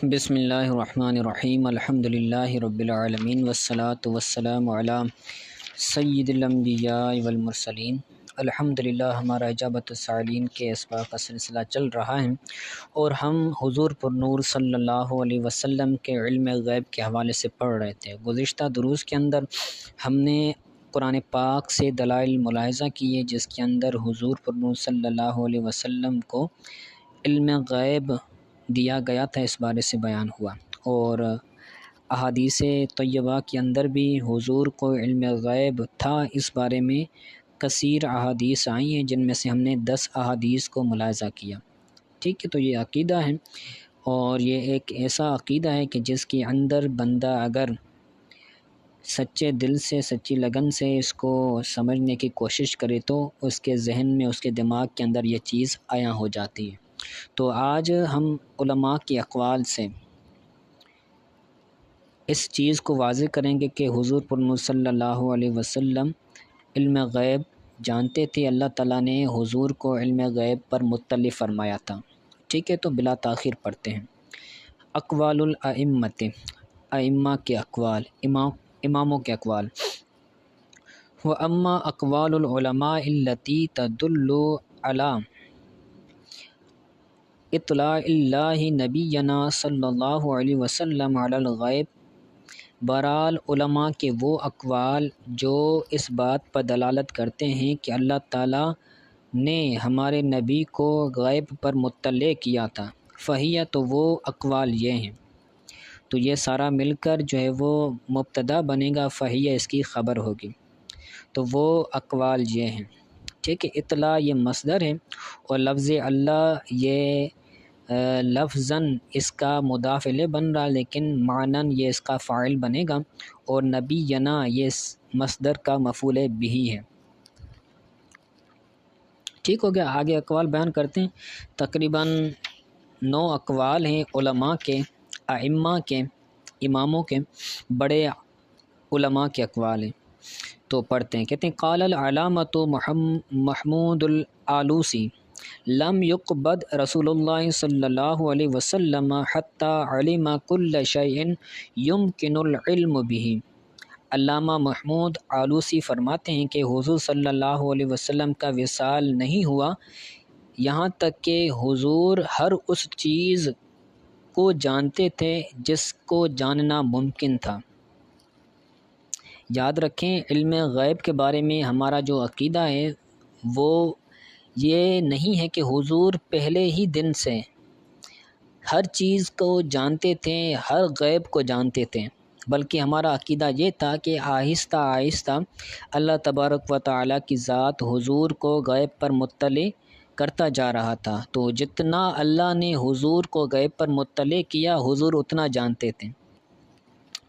بسم اللہ الرحمن الرحیم الحمد للہ رب العالمین والصلاة والسلام علی سید الانبیاء والمرسلین۔ الحمد للہ ہمارا اجابت السائلین کے اسباق کا سلسلہ چل رہا ہے اور ہم حضور پر نور صلی اللہ علیہ وسلم کے علم غیب کے حوالے سے پڑھ رہے تھے۔ گزشتہ دروس کے اندر ہم نے قرآن پاک سے دلائل ملاحظہ کیے جس کے اندر حضور پر نور صلی اللہ علیہ وسلم کو علم غیب دیا گیا تھا، اس بارے سے بیان ہوا، اور احادیث طیبہ کے اندر بھی حضور کو علم غیب تھا، اس بارے میں کثیر احادیث آئی ہیں جن میں سے ہم نے 10 احادیث کو ملاحظہ کیا۔ ٹھیک ہے، تو یہ عقیدہ ہے اور یہ ایک ایسا عقیدہ ہے کہ جس کے اندر بندہ اگر سچے دل سے، سچی لگن سے اس کو سمجھنے کی کوشش کرے تو اس کے ذہن میں، اس کے دماغ کے اندر یہ چیز عیاں ہو جاتی ہے۔ تو آج ہم علماء کے اقوال سے اس چیز کو واضح کریں گے کہ حضور پر نور صلی اللہ علیہ وسلم علم غیب جانتے تھے، اللہ تعالیٰ نے حضور کو علم غیب پر مطلع فرمایا تھا۔ ٹھیک ہے، تو بلا تاخیر پڑھتے ہیں۔ اقوال الائمۃ، ائمہ کے اقوال، اماموں کے اقوال۔ وَأَمَّا أَقْوَالُ الْعُلَمَاءِ الَّتِي تَدُلُّ عَلَىٰ اطلاع اللہ نبینا صلی اللہ علیہ وسلم علی الغیب، بہرحال علماء کے وہ اقوال جو اس بات پر دلالت کرتے ہیں کہ اللہ تعالیٰ نے ہمارے نبی کو غیب پر مطلع کیا تھا، فہیہ، تو وہ اقوال یہ ہیں۔ تو یہ سارا مل کر جو ہے وہ مبتدا بنے گا، فہیہ اس کی خبر ہوگی، تو وہ اقوال یہ ہیں۔ ٹھیک ہے، اطلاع یہ مصدر ہے اور لفظ اللہ یہ لفظاً اس کا مضاف الیہ بن رہا، لیکن معناً یہ اس کا فاعل بنے گا، اور نبینا یہ مصدر کا مفعول بہ ہے۔ ٹھیک ہو گیا، آگے اقوال بیان کرتے ہیں۔ تقریباً 9 اقوال ہیں علماء کے، ائمہ کے، اماموں کے، بڑے علماء کے اقوال ہیں، تو پڑھتے ہیں۔ کہتے ہیں قال العلامۃ محمود الآلوسی لم يقبض رسول اللہ صلی اللہ علیہ وسلم حتی علم کل شیء یمکن العلم بہ۔ علامہ محمود آلوسی فرماتے ہیں کہ حضور صلی اللہ علیہ وسلم کا وصال نہیں ہوا یہاں تک کہ حضور ہر اس چیز کو جانتے تھے جس کو جاننا ممکن تھا۔ یاد رکھیں، علم غیب کے بارے میں ہمارا جو عقیدہ ہے وہ یہ نہیں ہے کہ حضور پہلے ہی دن سے ہر چیز کو جانتے تھے، ہر غیب کو جانتے تھے، بلکہ ہمارا عقیدہ یہ تھا کہ آہستہ آہستہ اللہ تبارک و تعالیٰ کی ذات حضور کو غیب پر مطلع کرتا جا رہا تھا، تو جتنا اللہ نے حضور کو غیب پر مطلع کیا حضور اتنا جانتے تھے۔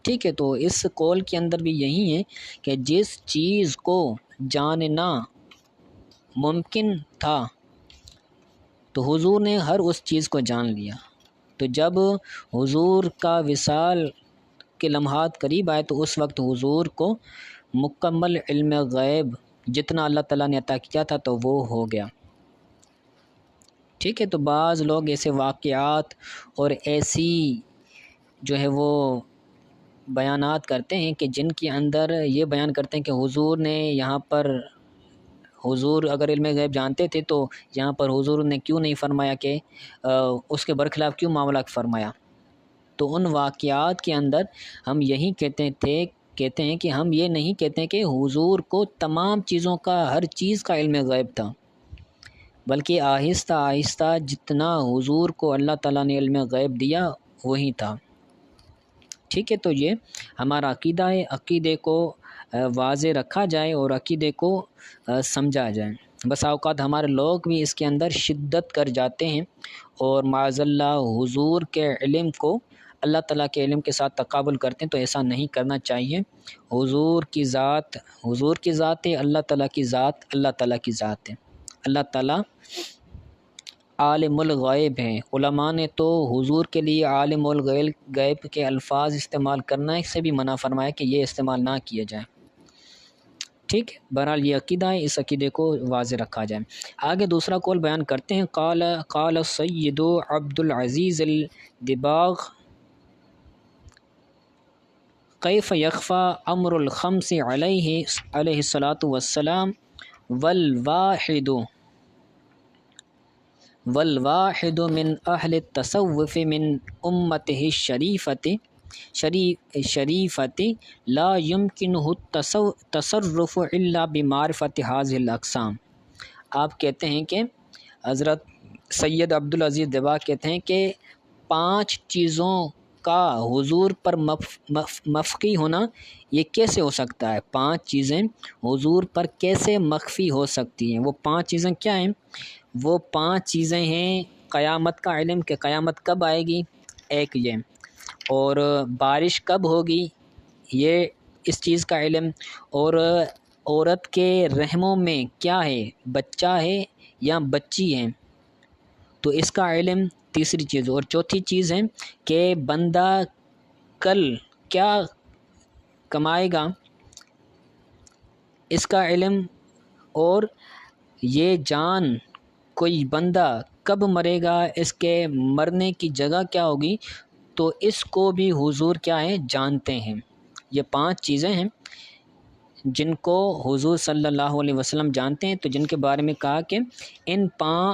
ٹھیک ہے، تو اس قول کے اندر بھی یہی ہے کہ جس چیز کو جاننا ممکن تھا تو حضور نے ہر اس چیز کو جان لیا۔ تو جب حضور کا وصال کے لمحات قریب آئے تو اس وقت حضور کو مکمل علم غیب جتنا اللہ تعالیٰ نے عطا کیا تھا تو وہ ہو گیا۔ ٹھیک ہے، تو بعض لوگ ایسے واقعات اور ایسی جو ہے وہ بیانات کرتے ہیں کہ جن کے اندر یہ بیان کرتے ہیں کہ حضور نے یہاں پر، حضور اگر علم غیب جانتے تھے تو یہاں پر حضور نے کیوں نہیں فرمایا کہ اس کے برخلاف کیوں معاملہ فرمایا۔ تو ان واقعات کے اندر ہم یہی کہتے ہیں کہ ہم یہ نہیں کہتے کہ حضور کو تمام چیزوں کا، ہر چیز کا علم غیب تھا، بلکہ آہستہ آہستہ جتنا حضور کو اللہ تعالیٰ نے علم غیب دیا وہی تھا۔ ٹھیک ہے، تو یہ ہمارا عقیدہ ہے، عقیدے کو واضح رکھا جائے اور عقیدے کو سمجھا جائے۔ بس اوقات ہمارے لوگ بھی اس کے اندر شدت کر جاتے ہیں اور معاذ اللہ حضور کے علم کو اللہ تعالیٰ کے علم کے ساتھ تقابل کرتے ہیں، تو ایسا نہیں کرنا چاہیے۔ حضور کی ذات ہے، اللہ تعالیٰ کی ذات اللہ تعالیٰ کی ذات ہے۔ اللہ تعالیٰ عالم الغیب ہیں۔ علماء نے تو حضور کے لیے عالم الغیب کے الفاظ استعمال کرنا سے بھی منع فرمایا کہ یہ استعمال نہ کیے جائیں۔ ٹھیک ہے، بہرحال یہ عقیدہ ہے، اس عقیدے کو واضح رکھا جائے۔ آگے دوسرا قول بیان کرتے ہیں۔ قال السید عبد العزیز الدباغ کیف یخفی امر الخمس علیہ الصلاۃ والسلام والواحد من اہل التصوف من امتہ شریفت لا یمکنہ التصرف الا بمعرفت هذه الاقسام۔ آپ کہتے ہیں کہ حضرت سید عبدالعزیز دباغ کہتے ہیں کہ 5 چیزوں کا حضور پر مخفی ہونا یہ کیسے ہو سکتا ہے؟ 5 چیزیں حضور پر کیسے مخفی ہو سکتی ہیں؟ وہ 5 چیزیں کیا ہیں؟ وہ 5 چیزیں ہیں قیامت کا علم، کہ قیامت کب آئے گی، ایک یہ، اور بارش کب ہوگی، یہ اس چیز کا علم، اور عورت کے رحموں میں کیا ہے، بچہ ہے یا بچی ہے، تو اس کا علم، تیسری چیز، اور چوتھی چیز ہے کہ بندہ کل کیا کمائے گا، اس کا علم، اور یہ جان کوئی بندہ کب مرے گا، اس کے مرنے کی جگہ کیا ہوگی، تو اس کو بھی حضور کیا ہے، جانتے ہیں۔ یہ 5 چیزیں ہیں جن کو حضور صلی اللہ علیہ وسلم جانتے ہیں، تو جن کے بارے میں کہا کہ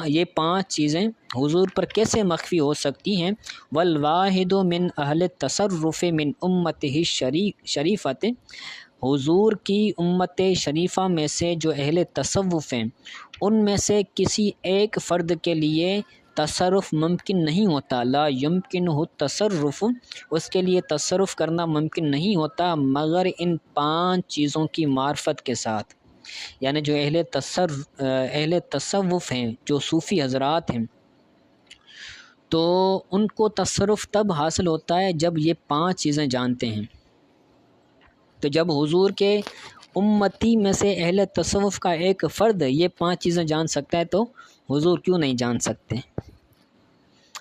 یہ 5 چیزیں حضور پر کیسے مخفی ہو سکتی ہیں۔ والواحد من اہل التصرف من امتہ شریفت، حضور کی امت شریفہ میں سے جو اہل تصوف ہیں، ان میں سے کسی ایک فرد کے لیے تصرف ممکن نہیں ہوتا، لا یمکنہ التصرف، اس کے لیے تصرف کرنا ممکن نہیں ہوتا مگر ان 5 چیزوں کی معرفت کے ساتھ۔ یعنی جو اہل تصوف ہیں، جو صوفی حضرات ہیں، تو ان کو تصرف تب حاصل ہوتا ہے جب یہ 5 چیزیں جانتے ہیں۔ تو جب حضور کے امتی میں سے اہل تصوف کا ایک فرد یہ 5 چیزیں جان سکتا ہے تو حضور کیوں نہیں جان سکتے؟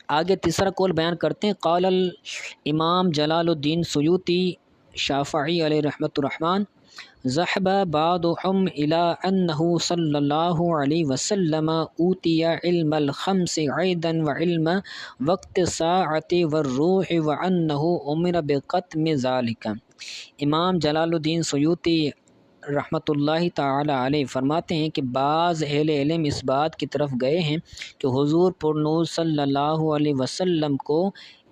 آگے تیسرا قول بیان کرتے ہیں۔ قال الامام جلال الدین سیوطی شافعی علیہ رحمۃ الرحمن، ذهب بعضهم الى انه صلی اللہ علیہ وسلم اوتی علم الخمس عیدا وعلم وقت الساعۃ والروح وانه امر بقتم ذلك۔ امام جلال الدین سیوطی رحمۃ اللہ تعالی علیہ فرماتے ہیں کہ بعض اہل علم اس بات کی طرف گئے ہیں کہ حضور پر نور صلی اللہ علیہ وسلم کو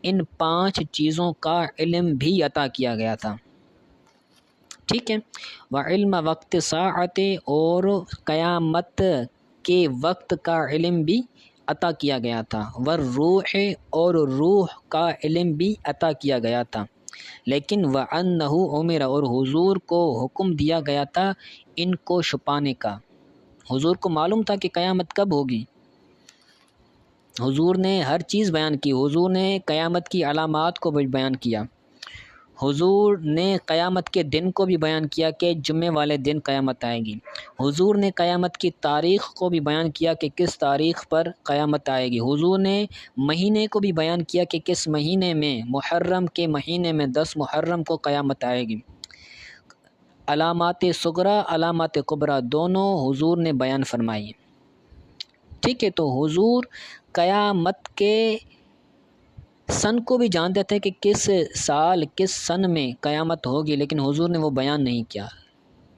ان 5 چیزوں کا علم بھی عطا کیا گیا تھا، ٹھیک ہے، وعلم وقت ساعت، اور قیامت کے وقت کا علم بھی عطا کیا گیا تھا، والروح، اور روح کا علم بھی عطا کیا گیا تھا، لیکن وَأَنَّهُ أُمِرَ، اور حضور کو حکم دیا گیا تھا ان کو چھپانے کا۔ حضور کو معلوم تھا کہ قیامت کب ہوگی، حضور نے ہر چیز بیان کی، حضور نے قیامت کی علامات کو بھی بیان کیا، حضور نے قیامت کے دن کو بھی بیان کیا کہ جمعے والے دن قیامت آئے گی، حضور نے قیامت کی تاریخ کو بھی بیان کیا کہ کس تاریخ پر قیامت آئے گی، حضور نے مہینے کو بھی بیان کیا کہ کس مہینے میں، محرم کے مہینے میں 10 محرم کو قیامت آئے گی۔ علامات صغریٰ، علامات کبریٰ دونوں حضور نے بیان فرمائی، ٹھیک ہے۔ تو حضور قیامت کے سن کو بھی جانتے تھے کہ کس سال، کس سن میں قیامت ہوگی، لیکن حضور نے وہ بیان نہیں کیا،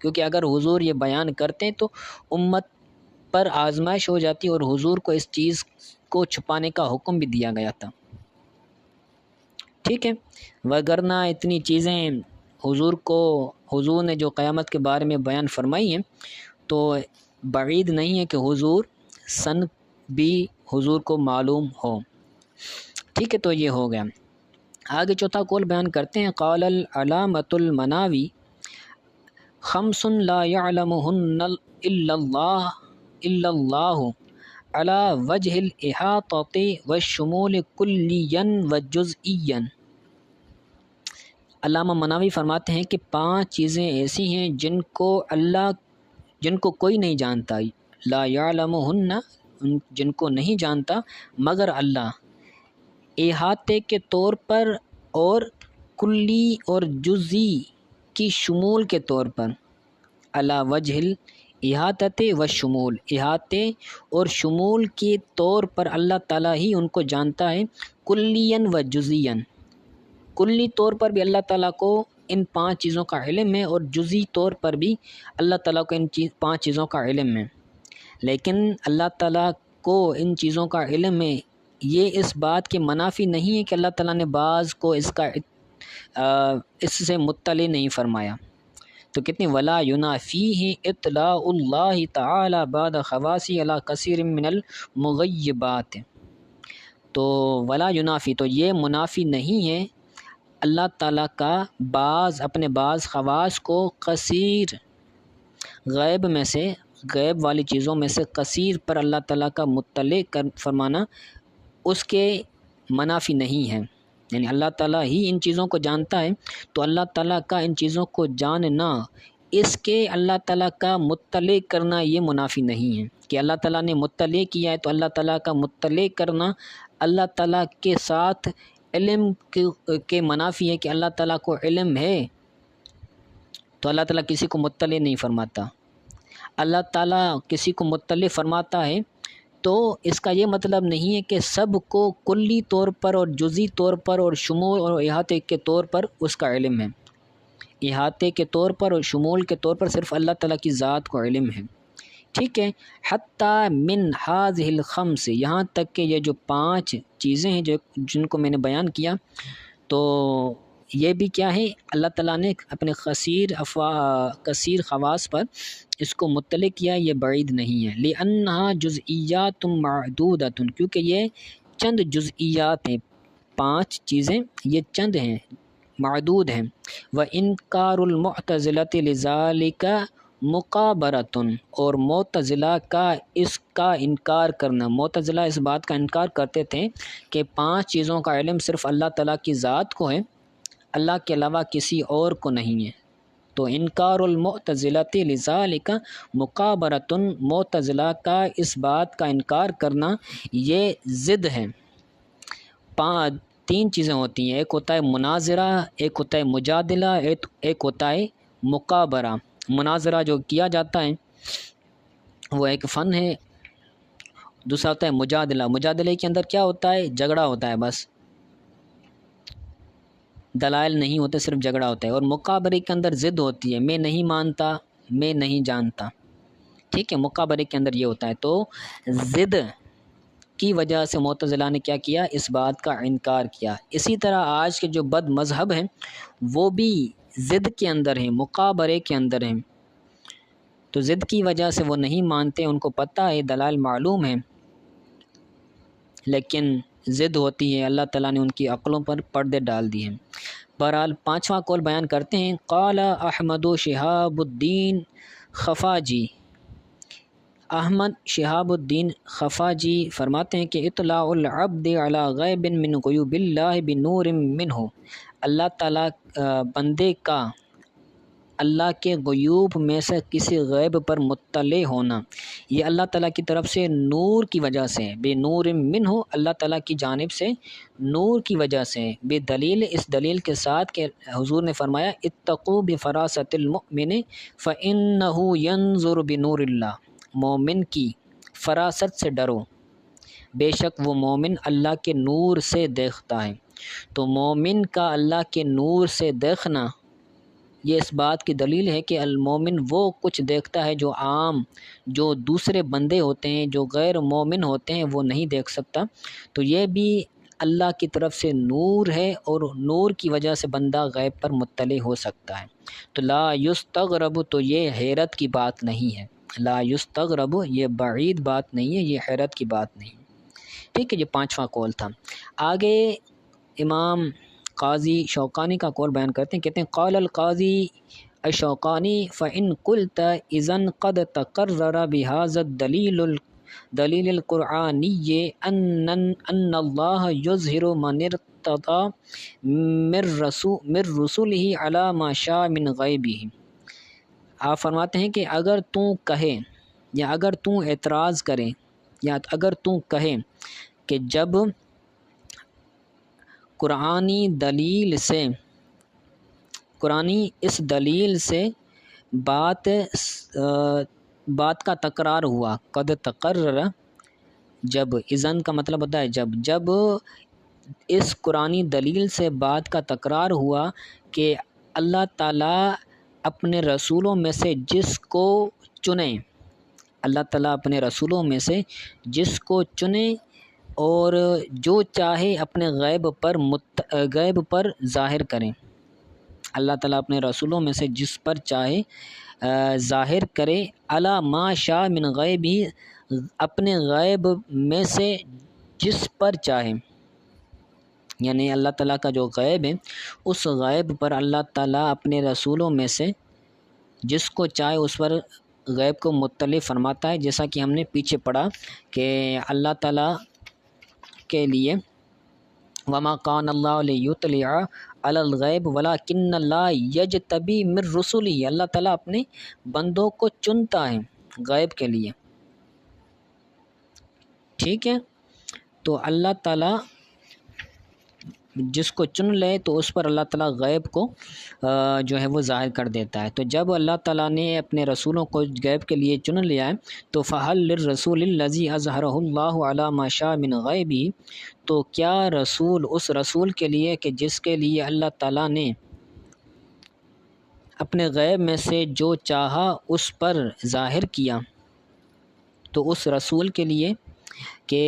کیونکہ اگر حضور یہ بیان کرتے تو امت پر آزمائش ہو جاتی، اور حضور کو اس چیز کو چھپانے کا حکم بھی دیا گیا تھا، ٹھیک ہے۔ وگرنہ اتنی چیزیں حضور نے جو قیامت کے بارے میں بیان فرمائی ہیں، تو بعید نہیں ہے کہ حضور سن بھی حضور کو معلوم ہو، ٹھیک ہے۔ تو یہ ہو گیا۔ آگے چوتھا قول بیان کرتے ہیں۔ قال العلامۃ المناوی، خمس لا يعلمهن الا اللہ على وجه الاحاطۃ والشمول کلیا وجزئیا۔ علامہ مناوی فرماتے ہیں کہ 5 چیزیں ایسی ہیں جن کو کوئی نہیں جانتا، لا يعلمهن، جن کو نہیں جانتا مگر اللہ، احاطے کے طور پر، اور کلی اور جزئی کی شمول کے طور پر، علی وجہ الاحاطۃ والشمول، احاطے اور شمول کے طور پر اللہ تعالیٰ ہی ان کو جانتا ہے، کلیاً و جزیاً، کلی طور پر بھی اللہ تعالیٰ کو ان 5 چیزوں کا علم ہے، اور جزئی طور پر بھی اللہ تعالیٰ کو ان 5 چیزوں کا علم ہے، لیکن اللہ تعالیٰ کو ان چیزوں کا علم ہے یہ اس بات کے منافی نہیں ہے کہ اللہ تعالیٰ نے بعض کو اس سے مطلع نہیں فرمایا۔ تو کتنی ولا ینافیہ اطلاع اللہ تعالی بعد خواصی علی کثیر من المغیبات، تو ولا ینافی تو یہ منافی نہیں ہے اللہ تعالیٰ کا اپنے بعض خواص کو کثیر غیب میں سے، غیب والی چیزوں میں سے کثیر پر اللہ تعالیٰ کا مطلع فرمانا اس کے منافی نہیں ہے، یعنی اللہ تعالیٰ ہی ان چیزوں کو جانتا ہے، تو اللہ تعالیٰ کا ان چیزوں کو جاننا اس کے اللہ تعالیٰ کا مطلع کرنا یہ منافی نہیں ہے کہ اللہ تعالیٰ نے مطلع کیا ہے، تو اللہ تعالیٰ کا مطلع کرنا اللہ تعالیٰ کے ساتھ علم کے منافی ہے کہ اللہ تعالیٰ کو علم ہے تو اللہ تعالیٰ کسی کو مطلع نہیں فرماتا۔ اللہ تعالیٰ کسی کو مطلع فرماتا ہے تو اس کا یہ مطلب نہیں ہے کہ سب کو کلی طور پر اور جزئی طور پر اور شمول اور احاطے کے طور پر اس کا علم ہے، احاطے کے طور پر اور شمول کے طور پر صرف اللہ تعالیٰ کی ذات کو علم ہے، ٹھیک ہے۔ حتیٰ من ھذہ الخمس، یہاں تک کہ یہ جو 5 چیزیں ہیں جن کو میں نے بیان کیا، تو یہ بھی کیا ہے اللہ تعالیٰ نے اپنے کثیر خواص پر اس کو مطلع کیا، یہ بعید نہیں ہے، لأنہا جزئیات معدودۃ، کیونکہ یہ چند جزئیات ہیں، 5 چیزیں یہ چند ہیں، معدود ہیں۔ وَإِنْكَارُ الْمُعْتَزِلَةِ لِذَلِكَ مُقَابَرَةٌ، اور معتزلہ کا اس کا انکار کرنا، معتزلہ اس بات کا انکار کرتے تھے کہ 5 چیزوں کا علم صرف اللہ تعالیٰ کی ذات کو ہے، اللہ کے علاوہ کسی اور کو نہیں ہے، تو انکار المعتزلۃ لذالک مقابرۃ، معتزلہ کا اس بات کا انکار کرنا یہ ضد ہے۔ 3 چیزیں ہوتی ہیں، ایک ہوتا ہے مناظرہ، ایک ہوتا ہے مجادلہ، ایک ہوتا ہے مقابرہ۔ مناظرہ جو کیا جاتا ہے وہ ایک فن ہے، دوسرا ہوتا ہے مجادلہ، مجادلے کے اندر کیا ہوتا ہے، جھگڑا ہوتا ہے، بس دلائل نہیں ہوتے، صرف جھگڑا ہوتا ہے، اور مقابرے کے اندر ضد ہوتی ہے، میں نہیں مانتا، میں نہیں جانتا، ٹھیک ہے، مقابرے کے اندر یہ ہوتا ہے، تو ضد کی وجہ سے معتزلہ نے کیا کیا، اس بات کا انکار کیا۔ اسی طرح آج کے جو بد مذہب ہیں وہ بھی ضد کے اندر ہیں، مقابرے کے اندر ہیں، تو ضد کی وجہ سے وہ نہیں مانتے، ان کو پتہ ہے، دلائل معلوم ہیں، لیکن ضد ہوتی ہے، اللہ تعالیٰ نے ان کی عقلوں پر پردے ڈال دیے ہیں۔ بہرحال 5واں قول بیان کرتے ہیں، قال احمد شہاب الدین خفاجی، احمد شہاب الدین خفاجی فرماتے ہیں کہ اطلاع العبد علی غیب من غیوب اللہ بنور منہ، اللہ تعالیٰ بندے کا اللہ کے غیوب میں سے کسی غیب پر مطلع ہونا، یہ اللہ تعالیٰ کی طرف سے نور کی وجہ سے، بے نور منہ، اللہ تعالیٰ کی جانب سے نور کی وجہ سے، بے دلیل، اس دلیل کے ساتھ کہ حضور نے فرمایا اتقوا بفراست المؤمن فإنہ ینظر بنور اللہ، مومن کی فراست سے ڈرو، بے شک وہ مومن اللہ کے نور سے دیکھتا ہے، تو مومن کا اللہ کے نور سے دیکھنا یہ اس بات کی دلیل ہے کہ المومن وہ کچھ دیکھتا ہے جو عام، جو دوسرے بندے ہوتے ہیں، جو غیر مومن ہوتے ہیں، وہ نہیں دیکھ سکتا، تو یہ بھی اللہ کی طرف سے نور ہے، اور نور کی وجہ سے بندہ غیب پر مطلع ہو سکتا ہے، تو لا یستغرب، تو یہ حیرت کی بات نہیں ہے، لا یستغرب یہ بعید بات نہیں ہے، یہ حیرت کی بات نہیں، ٹھیک ہے، یہ 5واں قول تھا۔ آگے امام قاضی شوقانی کا قول بیان کرتے ہیں، کہتے ہیں قال القاضی الشوقانی فإن قلت إذن قد تقرر بهذا الدلیل القرآنی ان اللہ یظہر من ارتضى من رسوله على ما شاء من غیبہ، آپ فرماتے ہیں کہ اگر تو کہے، یا اگر تو اعتراض کرے، یا اگر تو کہے کہ جب قرآنی اس دلیل سے بات کا تکرار ہوا، قد تقرر، جب، اذن کا مطلب ہوتا ہے جب اس قرآنی دلیل سے بات کا تکرار ہوا کہ اللہ تعالیٰ اپنے رسولوں میں سے جس کو چنے، اللہ تعالیٰ اپنے رسولوں میں سے جس کو چنے اور جو چاہے اپنے غیب پر ظاہر کریں، اللہ تعالیٰ اپنے رسولوں میں سے جس پر چاہے ظاہر کرے، علی ما شاء من غیب ہی، اپنے غیب میں سے جس پر چاہے، یعنی اللہ تعالیٰ کا جو غیب ہے اس غیب پر اللہ تعالیٰ اپنے رسولوں میں سے جس کو چاہے اس پر غیب کو مطلع فرماتا ہے، جیسا کہ ہم نے پیچھے پڑھا کہ اللہ تعالیٰ کے لیے وما کان اللہ لیطلع علی الغیب ولکن اللہ یجتبی من رسلہ، اللہ تعالیٰ اپنے بندوں کو چنتا ہے غیب کے لیے، ٹھیک ہے۔ تو اللہ تعالیٰ جس کو چن لے تو اس پر اللہ تعالیٰ غیب کو جو ہے وہ ظاہر کر دیتا ہے۔ تو جب اللہ تعالیٰ نے اپنے رسولوں کو غیب کے لیے چن لیا ہے تو فَهَلْ لِلرَّسُولِ الَّذِي أَظْهَرَهُ اللَّهُ عَلَى مَا شَاءَ مِنْ غَيْبِهِ، تو کیا رسول اس رسول کے لیے کہ جس کے لیے اللہ تعالیٰ نے اپنے غیب میں سے جو چاہا اس پر ظاہر کیا، تو اس رسول کے لیے کہ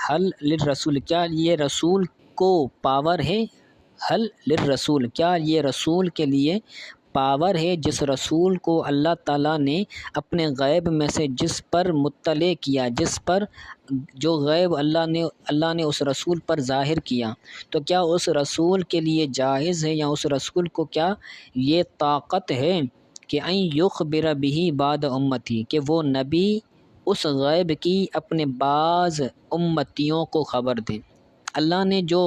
حل للرسول، کیا یہ رسول کو پاور ہے، حل للرسول، کیا یہ رسول کے لیے پاور ہے جس رسول کو اللہ تعالیٰ نے اپنے غیب میں سے جس پر مطلع کیا، جس پر جو غیب اللہ نے اس رسول پر ظاہر کیا، تو کیا اس رسول کے لیے جائز ہے یا اس رسول کو کیا یہ طاقت ہے کہ ان یخبر بہ بعد امتی، کہ وہ نبی اس غیب کی اپنے بعض امتیوں کو خبر دیں؟ اللہ نے جو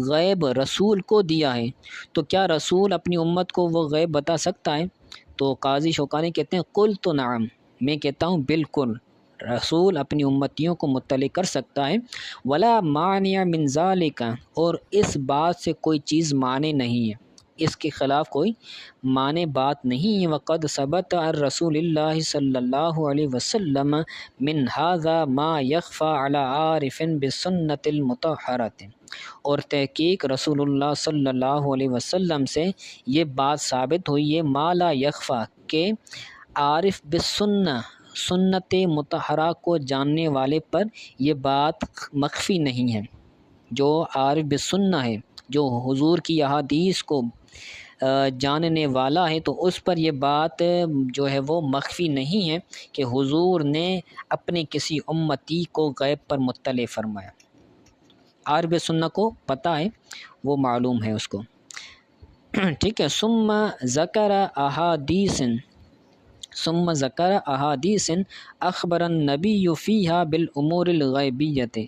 غیب رسول کو دیا ہے تو کیا رسول اپنی امت کو وہ غیب بتا سکتا ہے؟ تو قاضی شوکانی کہتے ہیں قلت نعم، میں کہتا ہوں بالکل، رسول اپنی امتیوں کو مطلع کر سکتا ہے، ولا مانع من ذالک، اور اس بات سے کوئی چیز مانے نہیں ہے، اس کے خلاف کوئی مانے بات نہیں ہے۔ وقد ثبت عن رسول اللہ صلی اللہ علیہ وسلم من ھذا ما یخفى علی عارف بالسنة المطہرۃ، اور تحقیق رسول اللہ صلی اللہ علیہ وسلم سے یہ بات ثابت ہوئی ہے ما لا یخفى، کہ عارف بالسنہ، سنت مطہرہ کو جاننے والے پر یہ بات مخفی نہیں ہے، جو عارف بالسنہ ہے، جو حضور کی احادیث کو جاننے والا ہے، تو اس پر یہ بات جو ہے وہ مخفی نہیں ہے کہ حضور نے اپنے کسی امتی کو غیب پر مطلع فرمایا، عارف سنہ کو پتہ ہے، وہ معلوم ہے اس کو، ٹھیک ہے۔ ثم ذکر احادیث اخبر النبی فیہا بالامور الغیبیۃ،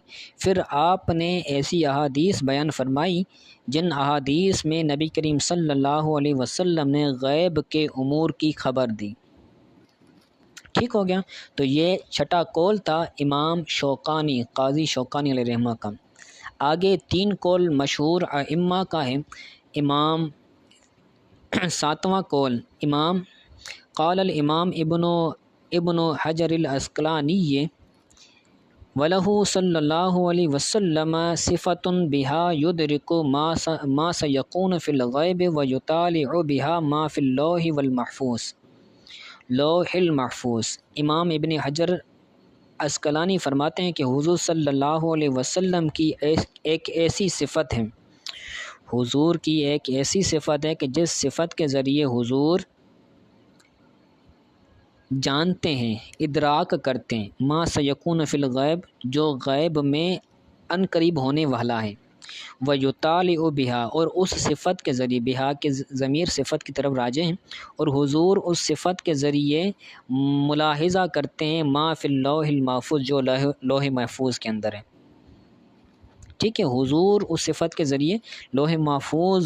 پھر آپ نے ایسی احادیث بیان فرمائی جن احادیث میں نبی کریم صلی اللہ علیہ وسلم نے غیب کے امور کی خبر دی، ٹھیک ہو گیا۔ تو یہ چھٹا قول تھا امام شوکانی، قاضی شوکانی علیہ رحمہ کا۔ آگے 3 قول مشہور ائمہ کا ہے۔ امام 7واں قول قال الامام ابن حجر العسقلانی وَلَهُ صلی اللہ علیہ وسلم صفة بها يدرك ما سيكون في الغیب ويطالع بها ما في اللوح والمحفوظ، لوح المحفوظ۔ امام ابن حجر عسقلانی فرماتے ہیں کہ حضور صلی اللہ علیہ وسلم کی ایک ایسی صفت ہے، حضور کی ایک ایسی صفت ہے کہ جس صفت کے ذریعے حضور جانتے ہیں، ادراک کرتے ہیں، ما سیکون فی الغیب، جو غیب میں ان قریب ہونے والا ہے، ویطالع بہا، اور اس صفت کے ذریعے، بہا کے ضمیر صفت کی طرف راجع ہیں، اور حضور اس صفت کے ذریعے ملاحظہ کرتے ہیں ما فی اللوح المحفوظ، جو لوح محفوظ کے اندر ہے، ٹھیک ہے۔ حضور اس صفت کے ذریعے لوح محفوظ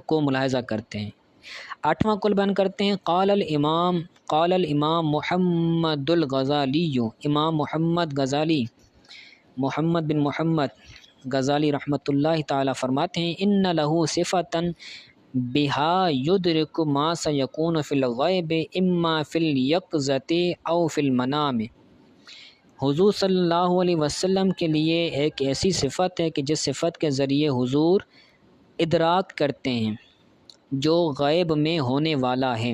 کو ملاحظہ کرتے ہیں۔ 8واں قول بیان کرتے ہیں قال الامام محمد الغزالی، امام محمد بن محمد غزالی رحمۃ اللہ تعالی فرماتے ہیں ان لہ صفۃ بہا یدرک ما سیکون فی الغیب اما فی الیقظۃ او فی المنام، حضور صلی اللہ علیہ وسلم کے لیے ایک ایسی صفت ہے کہ جس صفت کے ذریعے حضور ادراک کرتے ہیں جو غیب میں ہونے والا ہے،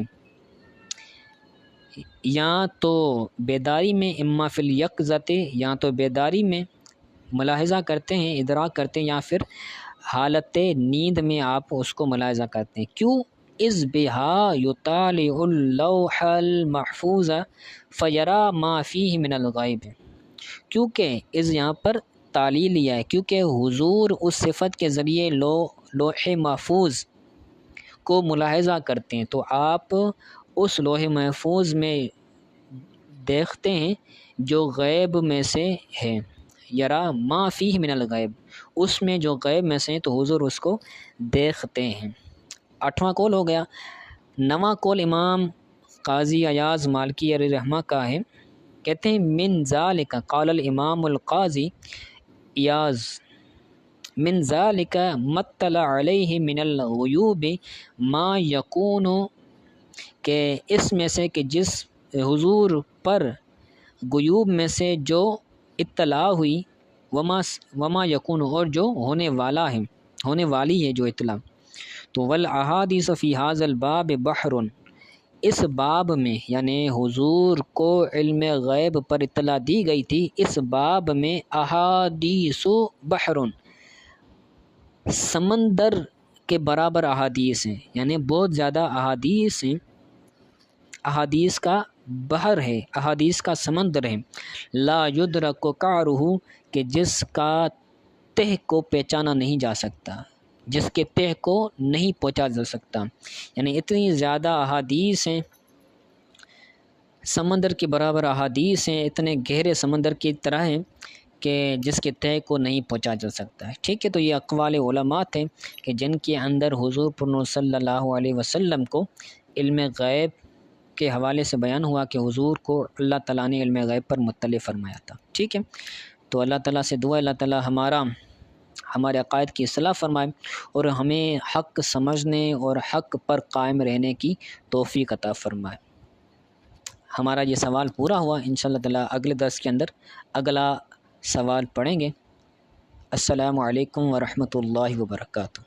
یا تو بیداری میں، اما فی الیقظۃ، یا تو بیداری میں ملاحظہ کرتے ہیں، ادراک کرتے ہیں، یا پھر حالت نیند میں آپ اس کو ملاحظہ کرتے ہیں۔ کیوں؟ اذ بہا یطالع اللوح المحفوظ فیرا ما فیہ من الغیب، کیونکہ اس یہاں پر تعلیل لیا ہے، کیونکہ حضور اس صفت کے ذریعے لوح محفوظ کو ملاحظہ کرتے ہیں، تو آپ اس لوح محفوظ میں دیکھتے ہیں جو غیب میں سے ہے، یرا ما فیہ من الغیب، اس میں جو غیب میں سے ہے تو حضور اس کو دیکھتے ہیں۔ 8واں قول ہو گیا۔ 9واں قول امام قاضی ایاز مالکی علیہ رحمہ کا ہے، کہتے ہیں من ذالک، قال الامام القاضی ایاز، من ذالک مطلع علیہ من الغیوب ما یکون، کہ اس میں سے کہ جس حضور پر غیوب میں سے جو اطلاع ہوئی، وما یکون، اور جو ہونے والا ہے، ہونے والی ہے جو اطلاع، تو والاحادیث فی ھذا الباب بحر، اس باب میں یعنی حضور کو علم غیب پر اطلاع دی گئی تھی، اس باب میں احادیث بحر، سمندر کے برابر احادیث ہیں، یعنی بہت زیادہ احادیث ہیں، احادیث کا بحر ہے، احادیث کا سمندر ہے، لا یدرک قعرہ، کہ جس کا تہ کو پہچانا نہیں جا سکتا، جس کے تہ کو نہیں پہنچا جا سکتا، یعنی اتنی زیادہ احادیث ہیں، سمندر کے برابر احادیث ہیں، اتنے گہرے سمندر کی طرح ہیں کہ جس کے تہ کو نہیں پہنچا جا سکتا ہے۔ ٹھیک ہے، تو یہ اقوال علماء تھے کہ جن کے اندر حضور پر صلی اللہ علیہ وسلم کو علم غیب کے حوالے سے بیان ہوا کہ حضور کو اللہ تعالیٰ نے علم غیب پر مطلع فرمایا تھا۔ ٹھیک ہے، تو اللہ تعالیٰ سے دعا اللہ تعالیٰ ہمارے عقائد کی اصلاح فرمائے اور ہمیں حق سمجھنے اور حق پر قائم رہنے کی توفیق عطا فرمائے۔ ہمارا یہ سوال پورا ہوا، انشاءاللہ تعالیٰ اگلے درس کے اندر اگلا سوال پڑھیں گے۔ السلام علیکم ورحمۃ اللہ وبرکاتہ۔